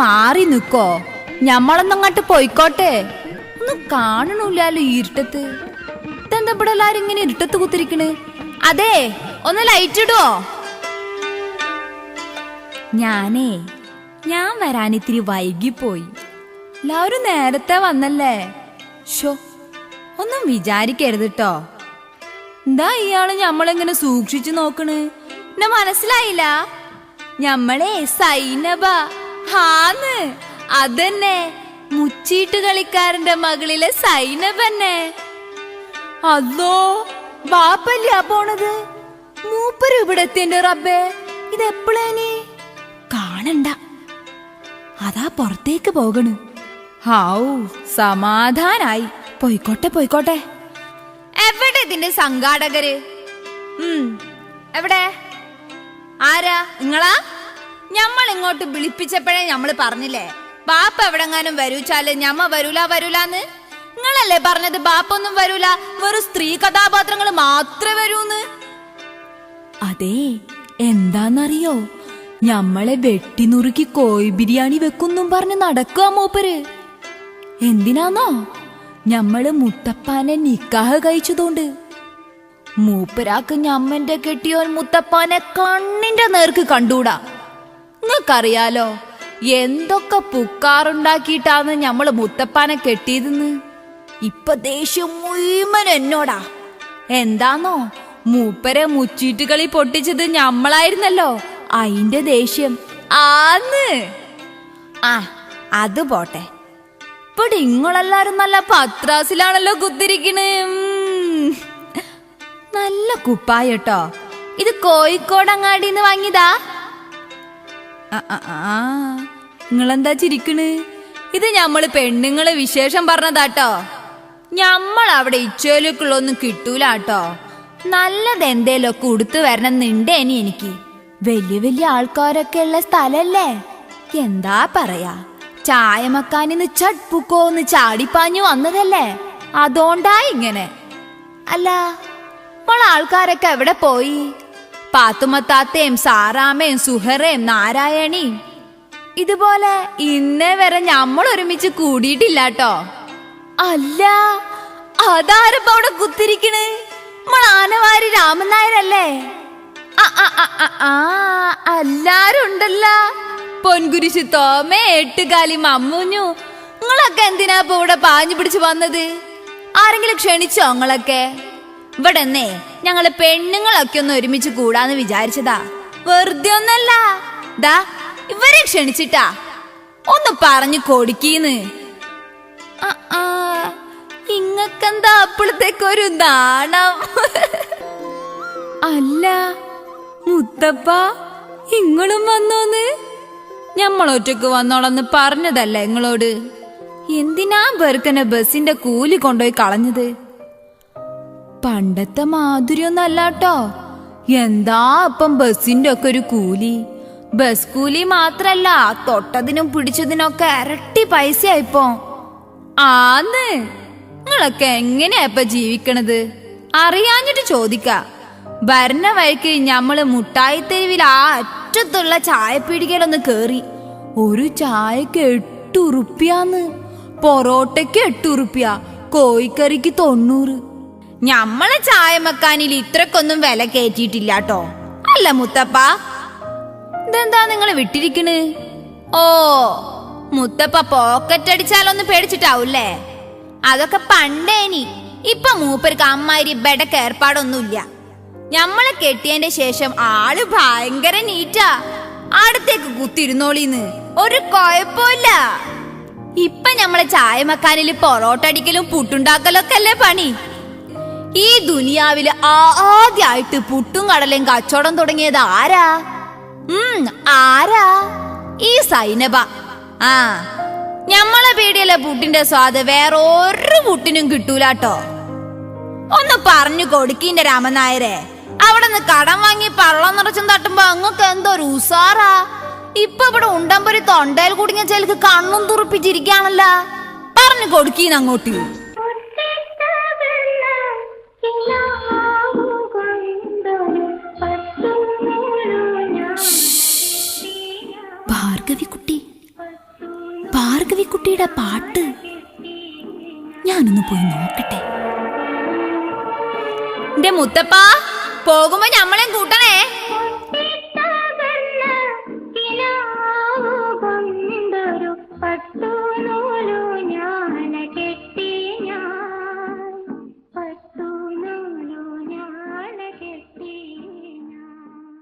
മാറി നിക്കോ, ഞമ്മളൊന്നങ്ങോട്ട് പോയിക്കോട്ടെ. ഒന്നും കാണണില്ലല്ലോ ഈ ഇരുട്ടത്ത്. ഇതെന്താ ഇവിടെ എല്ലാരും ഇങ്ങനെ ഇരുട്ടത്ത് കുത്തിരിക്കണ്? അതെ, ഒന്ന് ലൈറ്റ് ഇടുവോ? ഞാൻ വരാനിത്തിരി വൈകിപ്പോയി. എല്ലാവരും നേരത്തെ വന്നല്ലേ. ഷോ, ഒന്നും വിചാരിക്കരുത് ട്ടോ. എന്താ ഇയാള് ഞമ്മളെങ്ങനെ സൂക്ഷിച്ചു നോക്കണ്? എന്നെ മനസ്സിലായില്ല? ഞമ്മളെ സൈനബ. ഹാന്ന്, അതന്നെ, മുച്ചീട്ട് കളിക്കാരന്റെ മകളിലെ സൈനബന്നെ. അല്ലോ, ബാപ്പല്ല പോണത്. മൂപ്പര് ഇവിടെ എത്തിന്റെ റബ്ബേ. ഇതെപ്പോഴേനി കാണണ്ട. അതാ പുറത്തേക്ക് പോകണ്. ഹാവൂ, സമാധാനായി. പോയിക്കോട്ടെ. എവിടെ ഇതിന്റെ സംഘാടകര്? എവിടെ? ആരാ നിങ്ങളാ? ഞമ്മൾ ഇങ്ങോട്ട് വിളിപ്പിച്ചപ്പോഴേ ഞമ്മള് പറഞ്ഞില്ലേ ബാപ്പ എവിടെങ്ങാനും വരൂച്ചാല് ഞമ്മ വരൂലാന്ന്. നിങ്ങളല്ലേ പറഞ്ഞത് ബാപ്പൊന്നും വരൂല, വെറും സ്ത്രീ കഥാപാത്രങ്ങൾ മാത്രമേ വരൂന്ന്. അതെ, എന്താന്നറിയോ, ഞമ്മളെ വെട്ടിനുറുക്കി കോഴി ബിരിയാണി വെക്കുന്നും പറഞ്ഞ് നടക്കുക മൂപ്പര്. എന്തിനാന്നോ? ഞമ്മള് മുത്തപ്പാനെ നിക്കാഹ് കഴിച്ചതുകൊണ്ട്. മൂപ്പരാക്ക് ഞമ്മന്റെ കെട്ടിയോൻ മുത്തപ്പാനെ കണ്ണിന്റെ നേർക്ക് കണ്ടൂടാ. നിങ്ങൾക്കറിയാലോ എന്തൊക്കെ പുക്കാറുണ്ടാക്കിയിട്ടാന്ന് ഞമ്മള് മുത്തപ്പാനെ കെട്ടിയതെന്ന്. ഇപ്പൊ ദേഷ്യം മുഴുവൻ എന്നോടാ. എന്താന്നോ, മൂപ്പരെ മുച്ചീട്ട് കളി പൊട്ടിച്ചത് ഞമ്മളായിരുന്നല്ലോ. അയിന്റെ ദേഷ്യം ആന്ന്. അത് പോട്ടെ. ഇവിടെ ഇങ്ങളെല്ലാരും നല്ല പത്രാസിലാണല്ലോ കുത്തിരിക്കണ്. നല്ല കുപ്പായട്ടോ. ഇത് കോഴിക്കോടങ്ങാടിന്ന് വാങ്ങിയതാ? നിങ്ങളെന്താ ചിരിക്കണ്? ഇത് ഞമ്മള് പെണ്ണുങ്ങള് വിശേഷം പറഞ്ഞതാട്ടോ. ഞമ്മൾ അവിടെ ഇച്ചോലൊക്കെയുള്ളൊന്നും കിട്ടൂലാട്ടോ. നല്ലത് എന്തേലൊക്കെ ഉടുത്തു വരണമെന്നുണ്ടേനി എനിക്ക്. വലിയ വലിയ ആൾക്കാരൊക്കെ ഉള്ള സ്ഥലല്ലേ. എന്താ പറയാ, ചായമക്കാനിന്ന് ചട്പുക്കോന്ന് ചാടിപ്പാഞ്ഞു വന്നതല്ലേ, അതോണ്ടാ ഇങ്ങനെ. അല്ല, ഇപ്പോൾ ആൾക്കാരൊക്കെ എവിടെ പോയി? പാത്തുമത്താത്തയും സാറാമയും സുഹറയും നാരായണിയും. ഇതുപോലെ ഇന്നേ വരെ ഞമ്മൾ ഒരുമിച്ച് കൂടിയിട്ടില്ലാട്ടോ. അല്ല, അതാരപ്പ അവിടെ കുത്തിരിക്കണ്? നമ്മൾ ആനവാരി രാമൻ നായരല്ലേ? എല്ലാരും ഉണ്ടല്ലോ. പൊൻകുരിശ് തോമേ, എട്ടുകാലി മമ്മൂഞ്ഞു. നിങ്ങളൊക്കെ എന്തിനാ ഇപ്പൊ ഇവിടെ പാഞ്ഞു പിടിച്ചു വന്നത്? ആരെങ്കിലും ക്ഷണിച്ചോ നിങ്ങളൊക്കെ? ഇവിടെ ഞങ്ങള് പെണ്ണുങ്ങളൊക്കെ ഒന്ന് ഒരുമിച്ച് കൂടാന്ന് വിചാരിച്ചതാ, വെറുതെ ഒന്നല്ല. ദാ ഇവരെ ക്ഷണിച്ചിട്ടാ. ഒന്ന് പറഞ്ഞു കൊടുക്കീന്ന്. ഇങ്ങക്കെന്താ അപ്പോഴത്തേക്കൊരു നാണം? അല്ല മുത്തപ്പ, ഇങ്ങളും വന്നോന്ന്? ഞമ്മളൊറ്റക്ക് വന്നോളന്ന് പറഞ്ഞതല്ലേ നിങ്ങളോട്. എന്തിനാ പേർക്കന്നെ ബസിന്റെ കൂലി കൊണ്ടുപോയി കളഞ്ഞത്? പണ്ടത്തെ മാധുര്യൊന്നല്ലാട്ടോ. എന്താ അപ്പം ബസിന്റെ ഒക്കെ ഒരു കൂലി. ബസ് കൂലി മാത്രല്ല, തൊട്ടതിനും പിടിച്ചതിനൊക്കെ ഇരട്ടി പൈസയായിപ്പോ. ആന്ന്, നിങ്ങളൊക്കെ എങ്ങനെയാ ഇപ്പൊ ജീവിക്കണത്? അറിയാഞ്ഞിട്ട് ചോദിക്ക. ഭരണ വഴിക്ക് ഞമ്മള് മുട്ടായി തെരുവിൽ ആ അറ്റത്തുള്ള ചായപ്പീടികയിലൊന്ന് കേറി. ഒരു ചായക്ക് 8 ഉറുപ്പ്യാന്ന്. പൊറോട്ടയ്ക്ക് 8 ഉറുപ്പ്യ, കോഴിക്കറിക്ക് 90. ഞമ്മളെ ചായമക്കാനിൽ ഇത്രക്കൊന്നും വില കയറ്റിയിട്ടില്ലാട്ടോ. അല്ല മുത്തപ്പ, ഇതെന്താ നിങ്ങള് വിട്ടിരിക്കണ്? ഓ, മുത്തപ്പ പോക്കറ്റ് അടിച്ചാലൊന്ന് പേടിച്ചിട്ടാവൂല്ലേ? അതൊക്കെ പണ്ടേനി. ഇപ്പൊ മൂപ്പർക്ക് അമ്മാതിരി ബെടക്ക് ഏർപ്പാടൊന്നുമില്ല. ഞമ്മളെ കെട്ടിയതിന്റെ ശേഷം ആള് ഭയങ്കര നീറ്റാ. അടുത്തേക്ക് കുത്തിരുന്നോളിന്ന്, ഒരു കുഴപ്പമില്ല. ഇപ്പൊ ഞമ്മളെ ചായമക്കാനില് പൊറോട്ട അടിക്കലും പുട്ടുണ്ടാക്കലൊക്കെ അല്ലേ പണി. ഈ ദുനിയാവില് ആദ്യമായിട്ട് പുട്ടും കടലയും കച്ചവടം തുടങ്ങിയത് ആരാ? ആരാ? ഈ സൈനബ. ഞമ്മളെ പീടിയയിലെ പുട്ടിന്റെ സ്വാദ് വേറെ ഒരു പുട്ടിനും കിട്ടൂലാട്ടോ. ഒന്ന് പറഞ്ഞു കൊടുക്കിന്റെ രാമൻ നായരെ. അവിടെ നിന്ന് കടം വാങ്ങി പള്ളം നിറച്ചും തട്ടുമ്പോ അങ്ങക്ക് എന്തൊരു ഉസാറാ. ഇപ്പൊ ഇവിടെ ഉണ്ടമ്പൊരു തൊണ്ടയിൽ കുടുങ്ങിയ ചിലക്ക് കണ്ണും തുറപ്പിച്ചിരിക്കാണല്ല. പറഞ്ഞു കൊടുക്കീന്ന് അങ്ങോട്ട്. ഭാർഗവി കുട്ടി, ഭാർഗവിക്കുട്ടിയുടെ പാട്ട്. ഞാനൊന്ന് പോയി നോക്കട്ടെ. എന്റെ മുത്തപ്പ, പോകുമ്പോ ഞമ്മളെയും കൂട്ടണേ.